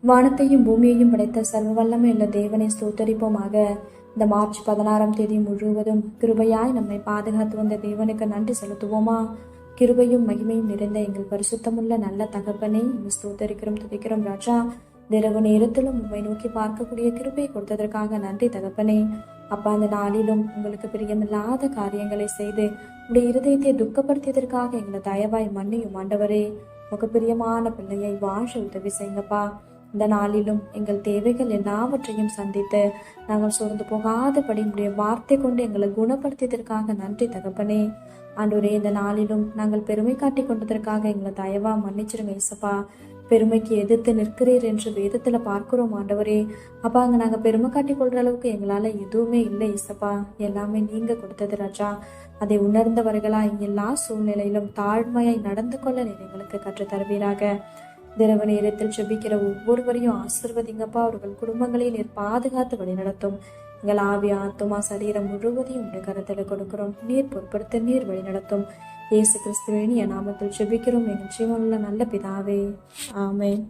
வானத்தையும் பூமியையும் படைத்த சர்வ வல்லமையுள்ள தேவனை ஸ்தோத்தரிப்போமாக. இந்த மார்ச் 16ஆம் தேதி முழுவதும் கிருபையாய் நம்மை பாதுகாத்து வந்த தேவனுக்கு நன்றி செலுத்துவோமா? கிருபையும் மகிமையும் நிறைந்த எங்கள் பரிசுத்தமுள்ள நல்ல தகப்பனை ஸ்தோத்தரிக்கிறோம், துதிக்கிறோம் ராஜா. இரவு நேரத்திலும் உண்மை நோக்கி பார்க்கக்கூடிய கிருபை கொடுத்ததற்காக நன்றி தகப்பனே. அப்பா, அந்த நாளிலும் உங்களுக்கு பிரியமில்லாத காரியங்களை செய்து உடைய இருதயத்தை துக்கப்படுத்தியதற்காக எங்களை தயவாய் மன்னியும் ஆண்டவரே. உங்க பிரியமான பிள்ளையை வாழ உதவி செய்யுங்கப்பா. இந்த நாளிலும் எங்கள் தேவைகள் எல்லாவற்றையும் சந்தித்து நாங்கள் சோர்ந்து போகாதபடி உடைய வார்த்தை கொண்டு எங்களை குணப்படுத்தியதற்காக நன்றி தகப்பனே. ஆண்டவரே, இந்த நாளிலும் நாங்கள் பெருமை காட்டி கொண்டதற்காக எங்களை தயவா மன்னிச்சிருங்க இசப்பா. பெருமைக்கு எதிர்த்து நிற்கிறீர் என்று வேதத்துல பார்க்கிறோம் ஆண்டவரே. அப்பா, அங்க நாங்க பெருமை காட்டி கொள்ற அளவுக்கு எங்களால எதுவுமே இல்லை இசப்பா. எல்லாமே நீங்க கொடுத்தது ராஜா. அதை உணர்ந்தவர்களா எல்லா சூழ்நிலையிலும் தாழ்மையாய் நடந்து கொள்ள நீர் எங்களுக்கு கற்று தருவீராக. திரவ நேரத்தில் ஜெபிக்கிற ஒவ்வொருவரையும் ஆசிர்வதிங்கப்பா. அவர்கள் குடும்பங்களை நீர் பாதுகாத்து வழி நடத்தும். எங்கள் ஆவி, ஆத்துமா, சரீரம் முழுவதையும் உடைய கருத்துல கொடுக்கிறோம். நீர் பொறுப்படுத்த நீர் வழி நடத்தும். இயேசு கிறிஸ்துவின் நாமத்தில் ஜெபிக்கிறோம் எங்கள் ஜீவனுள்ள நல்ல பிதாவே, ஆமென்.